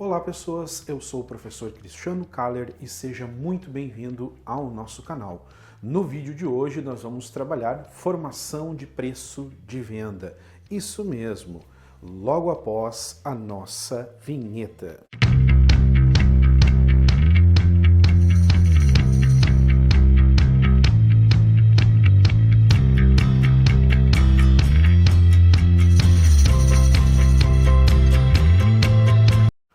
Olá pessoas, eu sou o professor Cristiano Kaller e seja muito bem-vindo ao nosso canal. No vídeo de hoje nós vamos trabalhar formação de preço de venda. Isso mesmo, logo após a nossa vinheta.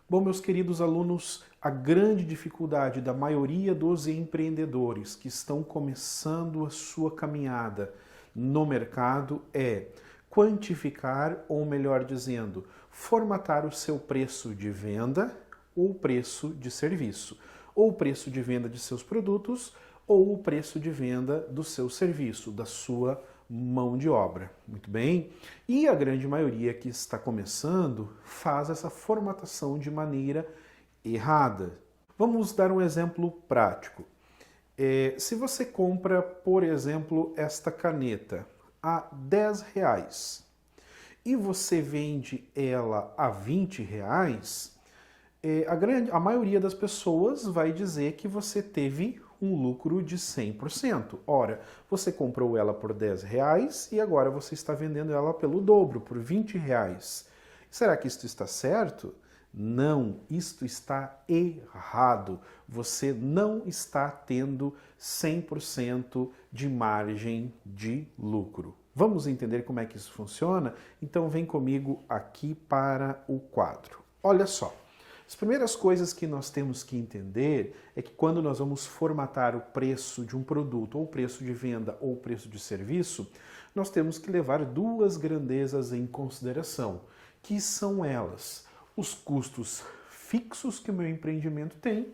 Bom, meus queridos alunos, a grande dificuldade da maioria dos empreendedores que estão começando a sua caminhada no mercado é quantificar, ou melhor dizendo, formatar o seu preço de venda ou preço de serviço, ou o preço de venda de seus produtos ou o preço de venda do seu serviço, da sua mão de obra. Muito bem? E a grande maioria que está começando faz essa formatação de maneira errada. Vamos dar um exemplo prático. Se você compra, por exemplo, esta caneta a R$10 e você vende ela a R$20, a maioria das pessoas vai dizer que você teve um lucro de 100%. Ora, você comprou ela por R$10 e agora você está vendendo ela pelo dobro, por R$20. Será que isto está certo? Não, isto está errado. Você não está tendo 100% de margem de lucro. Vamos entender como é que isso funciona? Então vem comigo aqui para o quadro. Olha só. As primeiras coisas que nós temos que entender é que quando nós vamos formatar o preço de um produto, ou o preço de venda, ou o preço de serviço, nós temos que levar duas grandezas em consideração, que são elas: os custos fixos que o meu empreendimento tem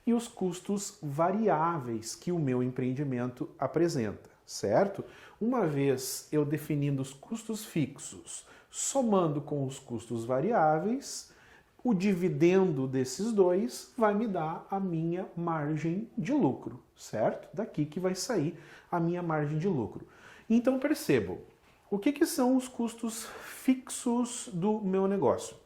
e os custos variáveis que o meu empreendimento apresenta, certo? Uma vez eu definindo os custos fixos, somando com os custos variáveis, o dividendo desses dois vai me dar a minha margem de lucro, certo? Daqui que vai sair a minha margem de lucro. Então percebam, o que são os custos fixos do meu negócio?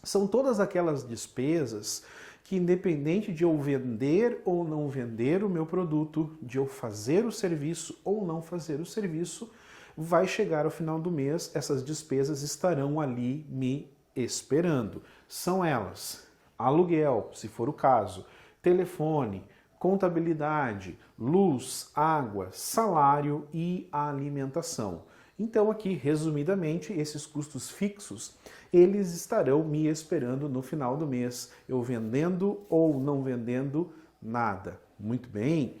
São todas aquelas despesas que, independente de eu vender ou não vender o meu produto, de eu fazer o serviço ou não fazer o serviço, vai chegar ao final do mês, essas despesas estarão ali me esperando. São elas: aluguel, se for o caso, telefone, contabilidade, luz, água, salário e alimentação. Então aqui, resumidamente, esses custos fixos, eles estarão me esperando no final do mês, eu vendendo ou não vendendo nada. Muito bem.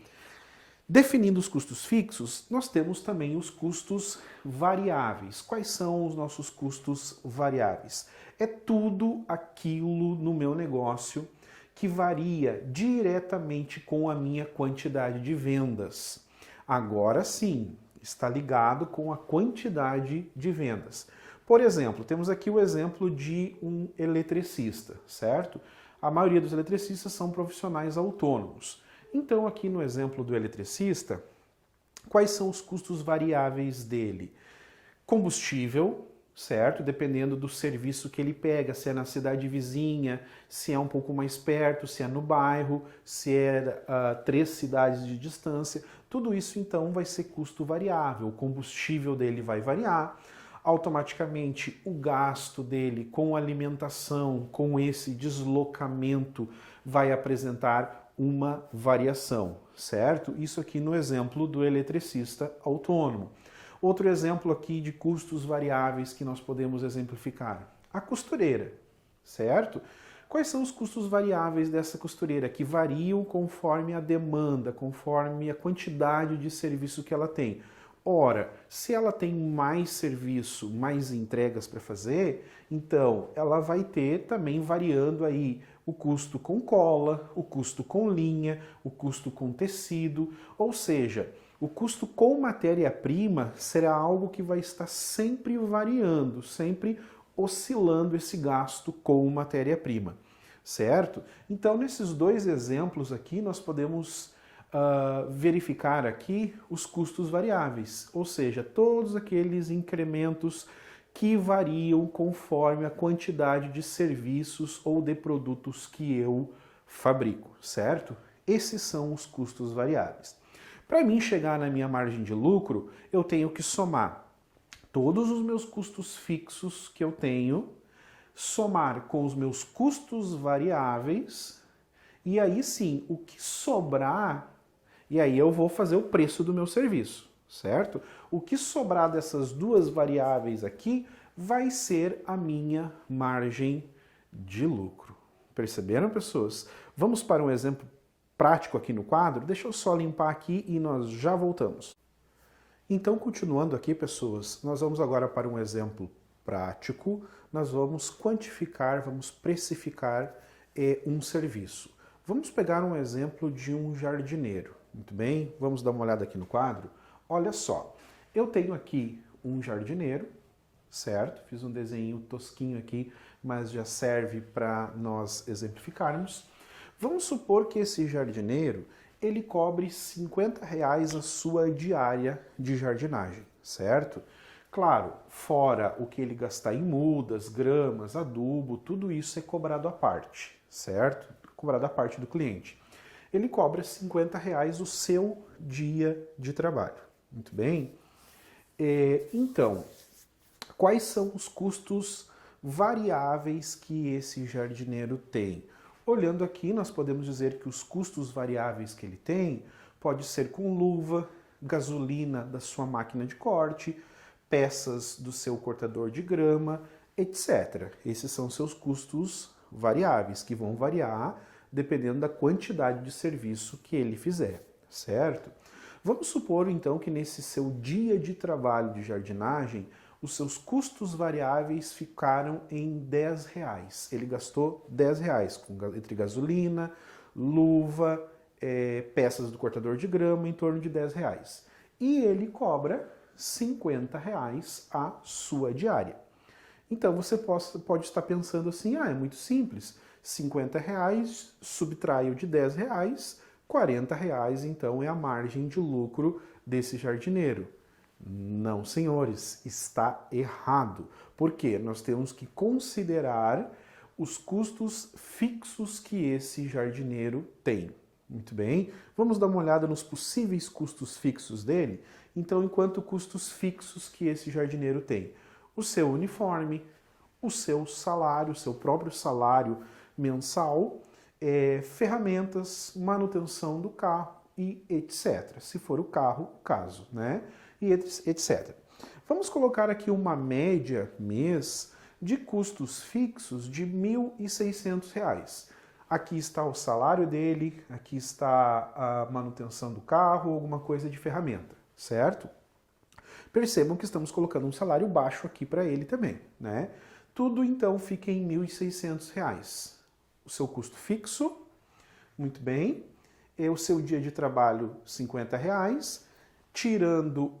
Definindo os custos fixos, nós temos também os custos variáveis. Quais são os nossos custos variáveis? É tudo aquilo no meu negócio que varia diretamente com a minha quantidade de vendas. Agora sim, está ligado com a quantidade de vendas. Por exemplo, temos aqui o exemplo de um eletricista, certo? A maioria dos eletricistas são profissionais autônomos. Então, aqui no exemplo do eletricista, quais são os custos variáveis dele? Combustível, certo? Dependendo do serviço que ele pega, se é na cidade vizinha, se é um pouco mais perto, se é no bairro, se é 3 cidades de distância. Tudo isso, então, vai ser custo variável. O combustível dele vai variar. Automaticamente, o gasto dele com alimentação, com esse deslocamento, vai apresentar uma variação, certo? Isso aqui no exemplo do eletricista autônomo. Outro exemplo aqui de custos variáveis que nós podemos exemplificar: a costureira, certo? Quais são os custos variáveis dessa costureira? Que variam conforme a demanda, conforme a quantidade de serviço que ela tem. Ora, se ela tem mais serviço, mais entregas para fazer, então ela vai ter também variando aí o custo com cola, o custo com linha, o custo com tecido, ou seja, o custo com matéria-prima será algo que vai estar sempre variando, sempre oscilando esse gasto com matéria-prima, certo? Então, nesses dois exemplos aqui, nós podemos verificar aqui os custos variáveis, ou seja, todos aqueles incrementos que variam conforme a quantidade de serviços ou de produtos que eu fabrico, certo? Esses são os custos variáveis. Para mim chegar na minha margem de lucro, eu tenho que somar todos os meus custos fixos que eu tenho, somar com os meus custos variáveis, e aí sim, o que sobrar, e aí eu vou fazer o preço do meu serviço, certo? O que sobrar dessas duas variáveis aqui vai ser a minha margem de lucro. Perceberam, pessoas? Vamos para um exemplo prático aqui no quadro? Deixa eu só limpar aqui e nós já voltamos. Então, continuando aqui, pessoas, nós vamos agora para um exemplo prático. Nós vamos quantificar, vamos precificar um serviço. Vamos pegar um exemplo de um jardineiro. Muito bem? Vamos dar uma olhada aqui no quadro. Olha só, eu tenho aqui um jardineiro, certo? Fiz um desenho tosquinho aqui, mas já serve para nós exemplificarmos. Vamos supor que esse jardineiro, ele cobre R$50 a sua diária de jardinagem, certo? Claro, fora o que ele gastar em mudas, gramas, adubo, tudo isso é cobrado à parte, certo? Cobrado à parte do cliente. Ele cobra R$50 o seu dia de trabalho. Muito bem? Então, quais são os custos variáveis que esse jardineiro tem? Olhando aqui, nós podemos dizer que os custos variáveis que ele tem pode ser com luva, gasolina da sua máquina de corte, peças do seu cortador de grama, etc. Esses são seus custos variáveis, que vão variar dependendo da quantidade de serviço que ele fizer, certo? Vamos supor, então, que nesse seu dia de trabalho de jardinagem, os seus custos variáveis ficaram em R$10. Ele gastou R$10 entre gasolina, luva, peças do cortador de grama, em torno de R$10. E ele cobra R$50 a sua diária. Então você pode estar pensando assim, é muito simples, R$50 subtraio de R$10, R$40 então é a margem de lucro desse jardineiro. Não, senhores, está errado. Por quê? Nós temos que considerar os custos fixos que esse jardineiro tem. Muito bem, vamos dar uma olhada nos possíveis custos fixos dele. Então, enquanto custos fixos que esse jardineiro tem? O seu uniforme, o seu salário, o seu próprio salário mensal, ferramentas, manutenção do carro e etc. Se for o carro, o caso, né? E etc. Vamos colocar aqui uma média mês de custos fixos de R$1.600. Aqui está o salário dele, aqui está a manutenção do carro, alguma coisa de ferramenta, certo? Percebam que estamos colocando um salário baixo aqui para ele também, né? Tudo então fica em R$1.600. O seu custo fixo, muito bem, o seu dia de trabalho R$50, tirando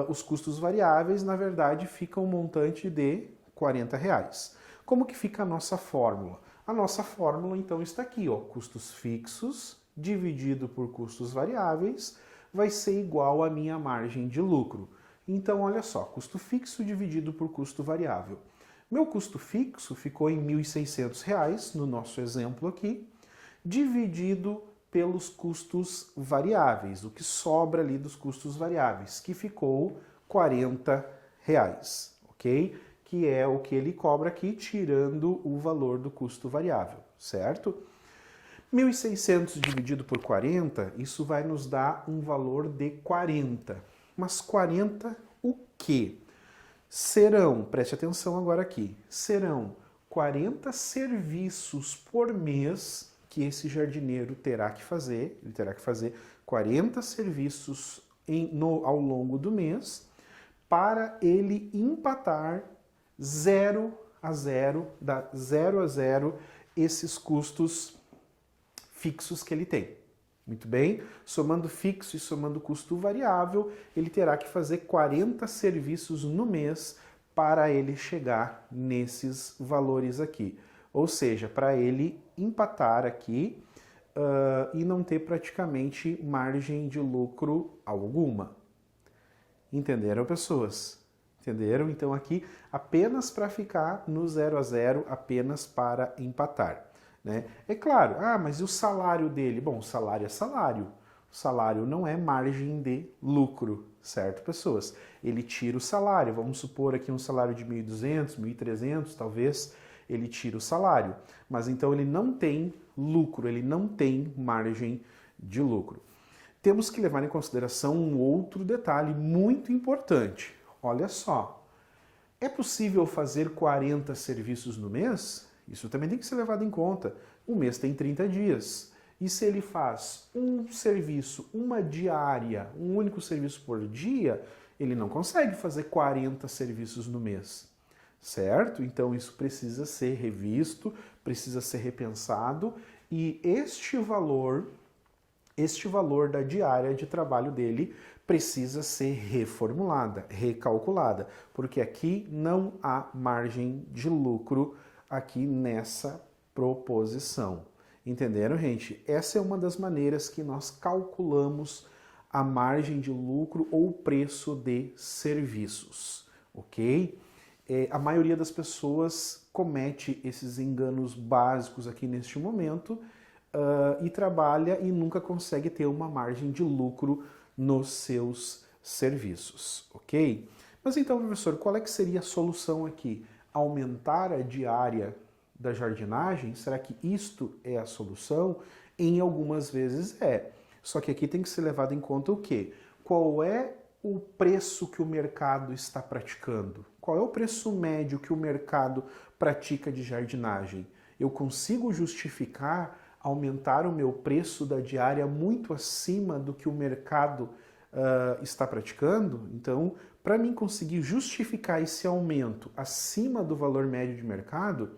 os custos variáveis, na verdade fica um montante de R$40. Como que fica a nossa fórmula? A nossa fórmula então está aqui, ó, custos fixos dividido por custos variáveis vai ser igual à minha margem de lucro. Então olha só, custo fixo dividido por custo variável. Meu custo fixo ficou em R$1.600 no nosso exemplo aqui, dividido pelos custos variáveis, o que sobra ali dos custos variáveis, que ficou R$40, ok? Que é o que ele cobra aqui, tirando o valor do custo variável, certo? 1.600 dividido por 40, isso vai nos dar um valor de 40. Mas 40 o quê? Serão, preste atenção agora aqui, serão 40 serviços por mês que esse jardineiro terá que fazer. Ele terá que fazer 40 serviços ao longo do mês para ele empatar 0 a 0, dar 0 a 0 esses custos fixos que ele tem. Muito bem? Somando fixo e somando custo variável, ele terá que fazer 40 serviços no mês para ele chegar nesses valores aqui. Ou seja, para ele empatar aqui e não ter praticamente margem de lucro alguma. Entenderam, pessoas? Entenderam? Então aqui apenas para ficar no 0 a 0, apenas para empatar, né? É claro, mas e o salário dele? Bom, o salário é salário. O salário não é margem de lucro, certo, pessoas? Ele tira o salário, vamos supor aqui um salário de 1.200, 1.300, talvez, ele tira o salário. Mas então ele não tem lucro, ele não tem margem de lucro. Temos que levar em consideração um outro detalhe muito importante. Olha só, é possível fazer 40 serviços no mês? Isso também tem que ser levado em conta. O mês tem 30 dias. E se ele faz um serviço, uma diária, um único serviço por dia, ele não consegue fazer 40 serviços no mês, certo? Então isso precisa ser revisto, precisa ser repensado e este valor da diária de trabalho dele precisa ser reformulada, recalculada, porque aqui não há margem de lucro aqui nessa proposição. Entenderam, gente? Essa é uma das maneiras que nós calculamos a margem de lucro ou preço de serviços, ok? A maioria das pessoas comete esses enganos básicos aqui neste momento e trabalha e nunca consegue ter uma margem de lucro nos seus serviços, ok? Mas então, professor, qual é que seria a solução aqui? Aumentar a diária da jardinagem? Será que isto é a solução? Em algumas vezes é. Só que aqui tem que ser levado em conta o quê? Qual é o preço que o mercado está praticando? Qual é o preço médio que o mercado pratica de jardinagem? Eu consigo justificar aumentar o meu preço da diária muito acima do que o mercado está praticando? Então, para mim conseguir justificar esse aumento acima do valor médio de mercado,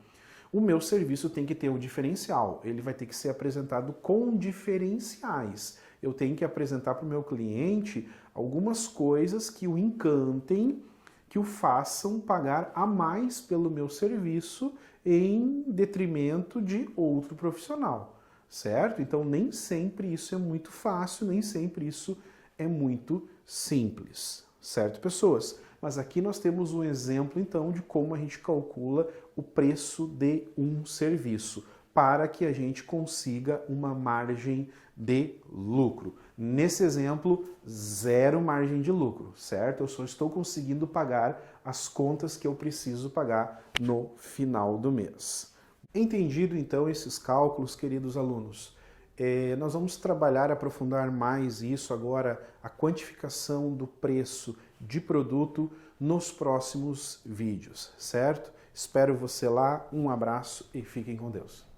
o meu serviço tem que ter um diferencial, ele vai ter que ser apresentado com diferenciais. Eu tenho que apresentar para o meu cliente algumas coisas que o encantem, que o façam pagar a mais pelo meu serviço em detrimento de outro profissional, certo? Então nem sempre isso é muito fácil, nem sempre isso é muito simples, certo, pessoas? Mas aqui nós temos um exemplo, então, de como a gente calcula o preço de um serviço para que a gente consiga uma margem de lucro. Nesse exemplo, zero margem de lucro, certo? Eu só estou conseguindo pagar as contas que eu preciso pagar no final do mês. Entendido, então, esses cálculos, queridos alunos? Nós vamos trabalhar, aprofundar mais isso agora, a quantificação do preço de produto nos próximos vídeos, certo? Espero você lá, um abraço e fiquem com Deus.